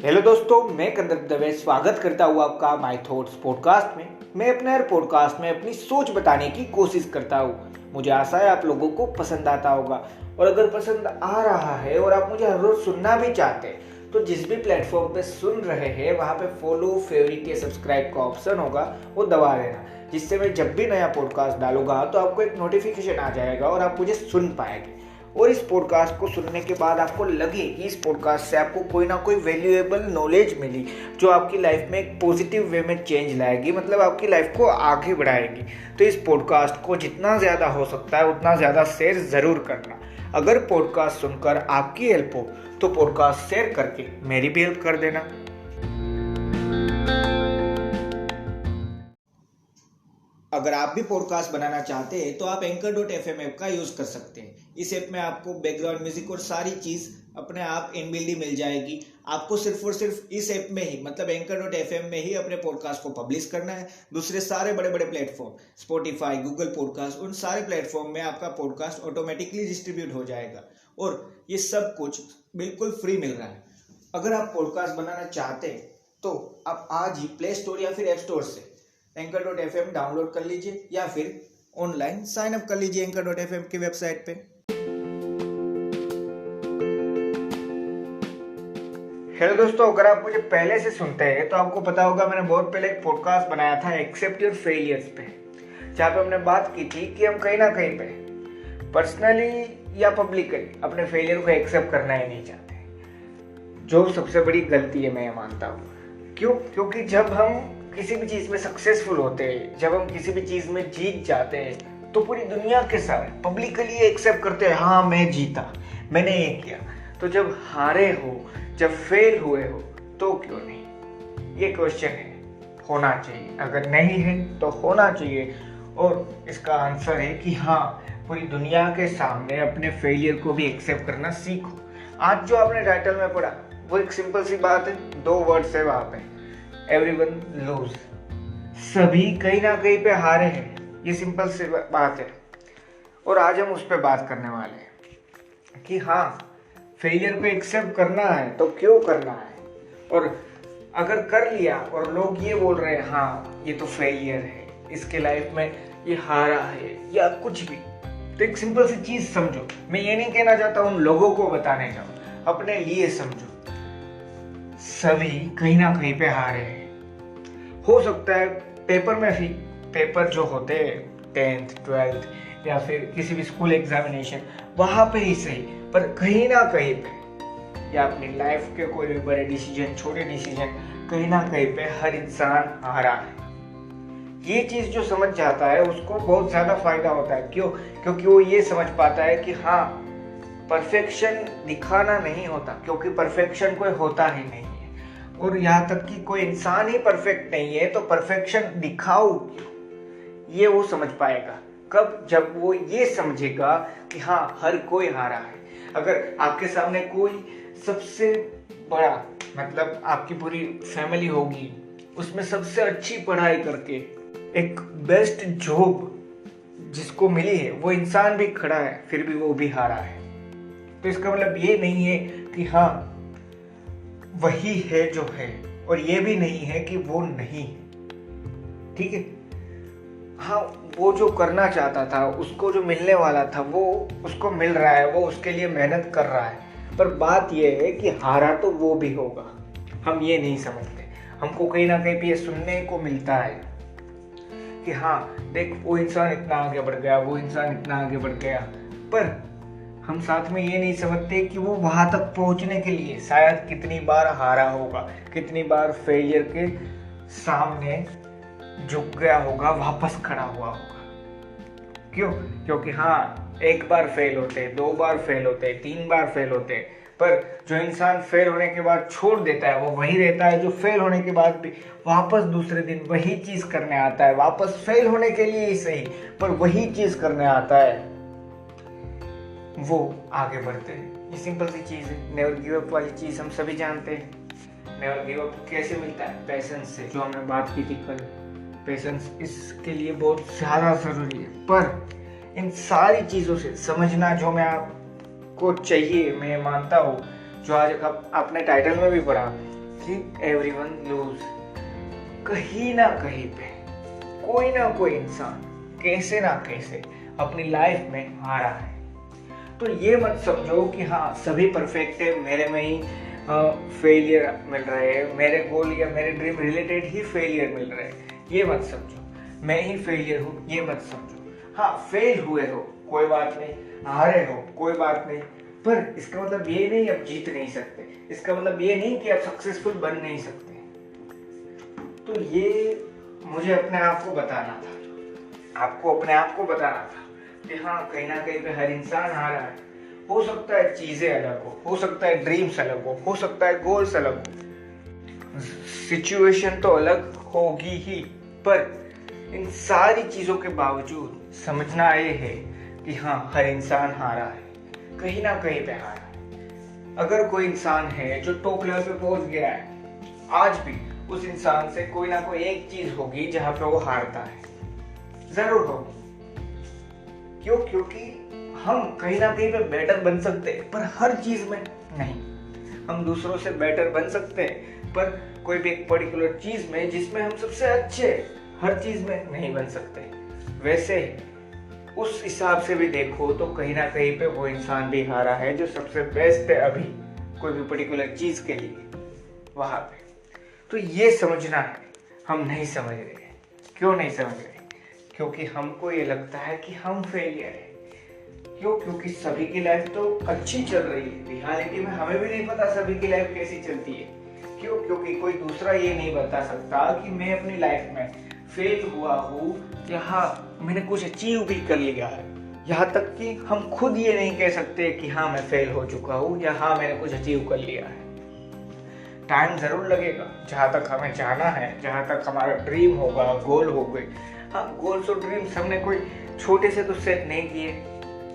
Hello दोस्तों, मैं कंदर्प दवे स्वागत करता हूँ आपका माय थॉट्स पॉडकास्ट में। मैं अपने हर पॉडकास्ट में अपनी सोच बताने की कोशिश करता हूँ। मुझे आशा है आप लोगों को पसंद आता होगा, और अगर पसंद आ रहा है और आप मुझे हर रोज सुनना भी चाहते हैं तो जिस भी प्लेटफॉर्म पे सुन रहे हैं वहाँ पे फॉलो, फेवरेट या सब्सक्राइब का ऑप्शन होगा, वो दबा लेना, जिससे मैं जब भी नया पॉडकास्ट डालूंगा तो आपको एक नोटिफिकेशन आ जाएगा और आप मुझे सुन पाएंगे। और इस पॉडकास्ट को सुनने के बाद आपको लगे कि इस पॉडकास्ट से आपको कोई ना कोई वैल्यूएबल नॉलेज मिली जो आपकी लाइफ में एक पॉजिटिव वे में चेंज लाएगी, मतलब आपकी लाइफ को आगे बढ़ाएगी, तो इस पॉडकास्ट को जितना ज़्यादा हो सकता है उतना ज़्यादा शेयर ज़रूर करना। अगर पॉडकास्ट सुनकर आपकी हेल्प हो तो पॉडकास्ट शेयर करके मेरी भी हेल्प कर देना। अगर आप भी पॉडकास्ट बनाना चाहते हैं तो आप anchor.fm ऐप का यूज़ कर सकते हैं। इस ऐप में आपको बैकग्राउंड म्यूजिक और सारी चीज़ अपने आप इनबिल्ट ही मिल जाएगी। आपको सिर्फ और सिर्फ इस ऐप में ही, मतलब anchor.fm में ही अपने पॉडकास्ट को पब्लिश करना है। दूसरे सारे बड़े बड़े प्लेटफॉर्म, स्पॉटिफाई, गूगल पॉडकास्ट, उन सारे प्लेटफॉर्म में आपका पॉडकास्ट ऑटोमेटिकली डिस्ट्रीब्यूट हो जाएगा, और ये सब कुछ बिल्कुल फ्री मिल रहा है। अगर आप पॉडकास्ट बनाना चाहते हैं तो आप आज ही प्ले स्टोर या फिर ऐप स्टोर से anchor.fm डाउनलोड कर लीजिए, या फिर ऑनलाइन साइन अप कर लीजिए anchor.fm की वेबसाइट पे। हेलो दोस्तों, अगर आप मुझे पहले से सुनते हैं तो आपको पता होगा मैंने बहुत पहले एक पॉडकास्ट बनाया था एक्सेप्ट योर फेलियर्स पे, जहाँ पे हमने बात की थी कि हम कहीं ना कहीं पे पर्सनली या पब्लिकली अपने फेलियर को एक्सेप्ट करना ही नहीं चाहते, जो सबसे बड़ी गलती है, मैं ये मानता हूँ। क्योंकि जब हम किसी भी चीज़ में सक्सेसफुल होते हैं, जब हम किसी भी चीज़ में जीत जाते हैं, तो पूरी दुनिया के सामने पब्लिकली एक्सेप्ट करते हैं, हाँ मैं जीता, मैंने ये किया। तो जब हारे हो, जब फेल हुए हो, तो क्यों नहीं? ये क्वेश्चन है। होना चाहिए, अगर नहीं है तो होना चाहिए। और इसका आंसर है कि हाँ, पूरी दुनिया के सामने अपने फेलियर को भी एक्सेप्ट करना सीखो। आज जो आपने टाइटल में पढ़ा वो एक सिंपल सी बात है, 2 वर्ड्स है वहाँ पे, एवरीवन लूज। सभी कहीं ना कहीं पे हारे हैं, ये सिंपल सी बात है। और आज हम उस पर बात करने वाले हैं कि हाँ, फेलियर को एक्सेप्ट करना है तो क्यों करना है, और अगर कर लिया और लोग ये बोल रहे हैं हाँ ये तो फेलियर है, इसके लाइफ में ये हारा है या कुछ भी, तो एक सिंपल सी चीज समझो। मैं ये नहीं कहना चाहता उन लोगों को बताने जाओ, अपने लिए समझो। सभी कहीं ना कहीं पे हारे हैं। हो सकता है पेपर में भी, पेपर जो होते हैं 10th 12th या फिर किसी भी स्कूल एग्जामिनेशन, वहां पे ही सही, पर कहीं ना कहीं पे, या अपनी लाइफ के कोई भी बड़े डिसीजन, छोटे डिसीजन, कहीं ना कहीं पे हर इंसान हारा है। ये चीज जो समझ जाता है उसको बहुत ज्यादा फायदा होता है। क्यों? क्योंकि वो ये समझ पाता है कि हाँ, परफेक्शन दिखाना नहीं होता, क्योंकि परफेक्शन कोई होता ही नहीं है। और यहाँ तक कि कोई इंसान ही परफेक्ट नहीं है, तो परफेक्शन दिखाओ क्यों? ये वो समझ पाएगा कब? जब वो ये समझेगा कि हाँ, हर कोई हारा है। अगर आपके सामने कोई सबसे बड़ा, मतलब आपकी पूरी फैमिली होगी, उसमें सबसे अच्छी पढ़ाई करके एक बेस्ट जॉब जिसको मिली है, वो इंसान भी खड़ा है, फिर भी वो भी हारा है। तो इसका मतलब ये नहीं है कि हाँ वही है जो है, और ये भी नहीं है कि वो नहीं है। ठीक है, हाँ, वो जो करना चाहता था, उसको जो मिलने वाला था, वो उसको मिल रहा है, वो उसके लिए मेहनत कर रहा है। पर बात ये है कि हारा तो वो भी होगा, हम ये नहीं समझते। हमको कहीं ना कहीं पे ये सुनने को मिलता है कि हाँ देख, वो इंसान इतना आगे बढ़ गया, वो इंसान इतना आगे बढ़ गया, पर हम साथ में ये नहीं समझते कि वो वहां तक पहुंचने के लिए शायद कितनी बार हारा होगा, कितनी बार फेलियर के सामने झुक गया होगा, वापस खड़ा हुआ होगा। क्यों? क्योंकि हाँ, 1 बार फेल होते, 2 बार फेल होते, 3 बार फेल होते, पर जो इंसान फेल होने के बाद छोड़ देता है वो वही रहता है जो फेल होने के बाद भी वापस दूसरे दिन वही चीज करने आता है, वापस फेल होने के लिए ही सही, पर वही चीज करने आता है, वो आगे बढ़ते हैं। ये सिंपल सी चीज है। नेवर गिव अप वाली चीज हम सभी जानते हैं। नेवर गिव अप कैसे मिलता है? पेशेंस से, जो हमने बात की थी कल। पेशेंस इसके लिए बहुत ज्यादा जरूरी है। पर इन सारी चीजों से समझना जो मैं आपको चाहिए, मैं मानता हूँ, जो आज आपने टाइटल में भी पढ़ा, कि एवरीवन लूज। कहीं ना कहीं पे कोई ना कोई इंसान कैसे ना कैसे अपनी लाइफ में हारा है। तो ये मत समझो कि हाँ सभी परफेक्ट है, मेरे में ही फेलियर मिल रहे हैं, मेरे गोल या मेरे ड्रीम रिलेटेड ही फेलियर मिल रहे हैं, ये मत समझो। मैं ही फेलियर हूँ ये मत समझो। हाँ फेल हुए हो कोई बात नहीं, हारे हो कोई बात नहीं, पर इसका मतलब ये नहीं आप जीत नहीं सकते, इसका मतलब ये नहीं कि आप सक्सेसफुल बन नहीं सकते। तो ये मुझे अपने आप को बताना था, आपको अपने आप को बताना था कि हाँ कहीं ना कहीं पे हर इंसान हारा है। हो सकता है चीजें अलग हो सकता है ड्रीम्स अलग हो सकता है गोल्स अलग हो, सिचुएशन तो अलग होगी ही, पर इन सारी चीजों के बावजूद समझना ये है कि हाँ हर इंसान हारा है, कहीं ना कहीं पे हारा है। अगर कोई इंसान है जो टॉप लेवल पे पहुंच गया है, आज भी उस इंसान से कोई ना कोई एक चीज होगी जहां पे वो हारता है, जरूर होगी। क्यों? क्योंकि हम कहीं ना कहीं पे बेटर बन सकते हैं पर हर चीज में नहीं। हम दूसरों से बेटर बन सकते हैं पर कोई भी एक पर्टिकुलर चीज में जिसमें हम सबसे अच्छे हर चीज में नहीं बन सकते। वैसे उस हिसाब से भी देखो तो कहीं ना कहीं पे वो इंसान भी हारा है जो सबसे बेस्ट है अभी कोई भी पर्टिकुलर चीज के लिए वहां पे। तो ये समझना है, हम नहीं समझ रहे। क्यों नहीं समझ रहे? क्योंकि हमको ये लगता है कि हम फेलियर है। क्यों? क्योंकि सभी की लाइफ तो अच्छी चल रही है, रियलिटी में हमें भी नहीं पता सभी की लाइफ कैसी चलती है। क्यों? क्योंकि कोई दूसरा ये नहीं बता सकता कि मैं अपनी लाइफ में फेल हुआ हूँ या हाँ मैंने कुछ अचीव भी कर लिया है। यहाँ तक कि हम खुद ये नहीं कह सकते कि हाँ मैं फेल हो चुका हूँ या हाँ मैंने कुछ अचीव कर लिया है। टाइम जरूर लगेगा, जहाँ तक हमें जाना है, जहाँ तक हमारा ड्रीम होगा, गोल हो गए। हाँ गोल्स और ड्रीम्स हमने कोई छोटे से तो सेट नहीं किए,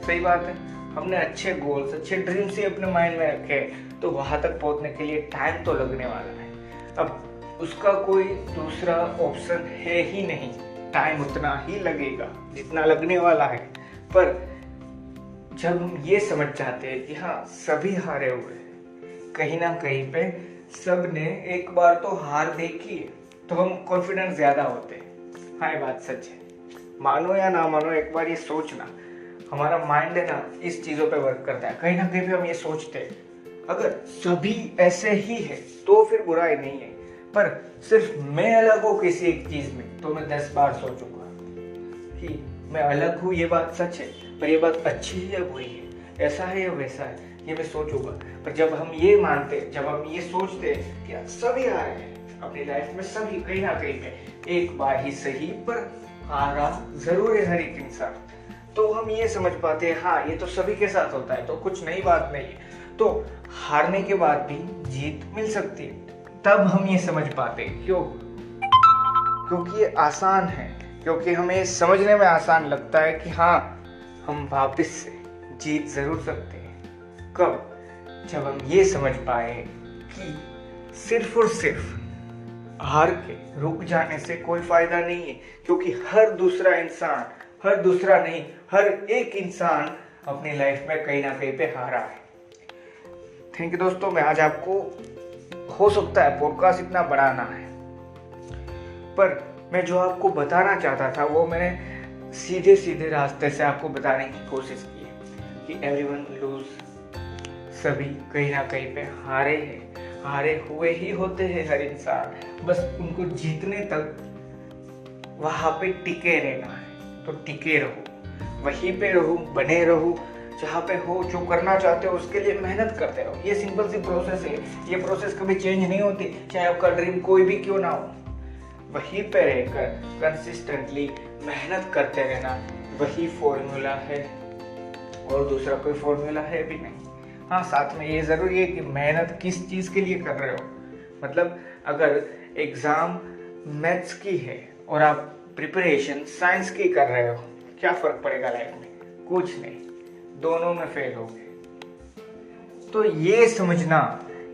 सही बात है। हमने अच्छे गोल्स अच्छे ड्रीम्स ही अपने माइंड में रखे, तो वहां तक पहुंचने के लिए टाइम तो लगने वाला है। अब उसका कोई दूसरा ऑप्शन है ही नहीं, टाइम उतना ही लगेगा जितना लगने वाला है। पर जब हम ये समझ जाते हैं कि हाँ सभी हारे हुए हैं, कहीं ना कहीं पे सब ने एक बार तो हार देखी है, तो हम कॉन्फिडेंस ज्यादा होते हैं। हाँ ये बात सच है, मानो या ना मानो, एक बार ये सोचना, हमारा माइंड है ना इस चीजों पे वर्क करता है। कहीं ना कहीं पे हम ये सोचते हैं अगर सभी ऐसे ही है तो फिर बुराई नहीं है, पर सिर्फ मैं अलग हूँ किसी एक चीज में तो मैं 10 बार सोचूंगा कि मैं अलग हूँ। ये बात सच है, पर ये बात अच्छी है या बुरी है, ऐसा है या वैसा है, ये मैं सोचूंगा। पर जब हम ये मानते, जब हम ये सोचते कि सभी आ रहे हैं अपनी लाइफ में, सभी कहीं ना कहीं पे एक बार ही सही पर हारा जरूर है हर एक इंसान, तो हम ये समझ पाते हैं हाँ ये तो सभी के साथ होता है, तो कुछ नई बात नहीं है। तो हारने के बाद भी जीत मिल सकती है, तब हम ये समझ पाते हैं। क्यों? क्योंकि ये आसान है, क्योंकि हमें समझने में आसान लगता है कि हाँ हम वापस से जीत जरूर सकते हैं। कब? जब हम ये समझ पाए कि सिर्फ और सिर्फ हार के रुक जाने से कोई फायदा नहीं है, क्योंकि हर दूसरा इंसान, हर दूसरा नहीं हर एक इंसान अपनी लाइफ में कहीं ना कहीं पे हारा है। थैंक यू दोस्तों, मैं आज आपको, हो सकता है पॉडकास्ट इतना बड़ा ना है, पर मैं जो आपको बताना चाहता था वो मैंने सीधे सीधे रास्ते से आपको बताने की कोशिश की है कि एवरीवन लूज, सभी कहीं ना कहीं पे हारे हैं, हारे हुए ही होते हैं हर इंसान, बस उनको जीतने तक वहां पे टिके रहना है। तो टिके रहो, वहीं पे रहो, बने रहो, जहाँ पे हो, जो करना चाहते हो उसके लिए मेहनत करते रहो। ये सिंपल सी प्रोसेस है, ये प्रोसेस कभी चेंज नहीं होती, चाहे आपका ड्रीम कोई भी क्यों ना हो। वहीं पे रहकर कंसिस्टेंटली मेहनत करते रहना, वही फॉर्मूला है, और दूसरा कोई फॉर्मूला है भी नहीं। हाँ साथ में ये जरूरी है कि मेहनत किस चीज के लिए कर रहे हो। मतलब अगर एग्जाम मैथ्स की है और आप प्रिपरेशन साइंस की कर रहे हो, क्या फर्क पड़ेगा लाइफ में? कुछ नहीं, दोनों में फेल हो गए। तो ये समझना,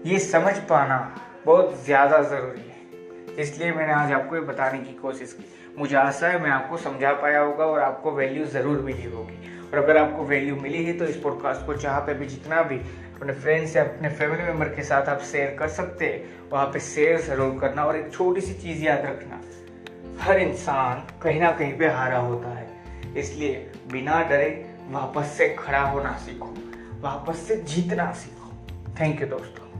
ये समझ पाना बहुत ज्यादा जरूरी है, इसलिए मैंने आज आपको ये बताने की कोशिश की। मुझे आशा है मैं आपको समझा पाया होगा और आपको वैल्यू जरूर मिली होगी। और अगर आपको वैल्यू मिली है तो इस पॉडकास्ट को जहाँ पे भी जितना भी अपने फ्रेंड्स या अपने फैमिली मेम्बर के साथ आप शेयर कर सकते हैं वहाँ पे शेयर जरूर करना। और एक छोटी सी चीज़ याद रखना, हर इंसान कहीं ना कहीं पे हारा होता है, इसलिए बिना डरे वापस से खड़ा होना सीखो, वापस से जीतना सीखो। थैंक यू दोस्तों।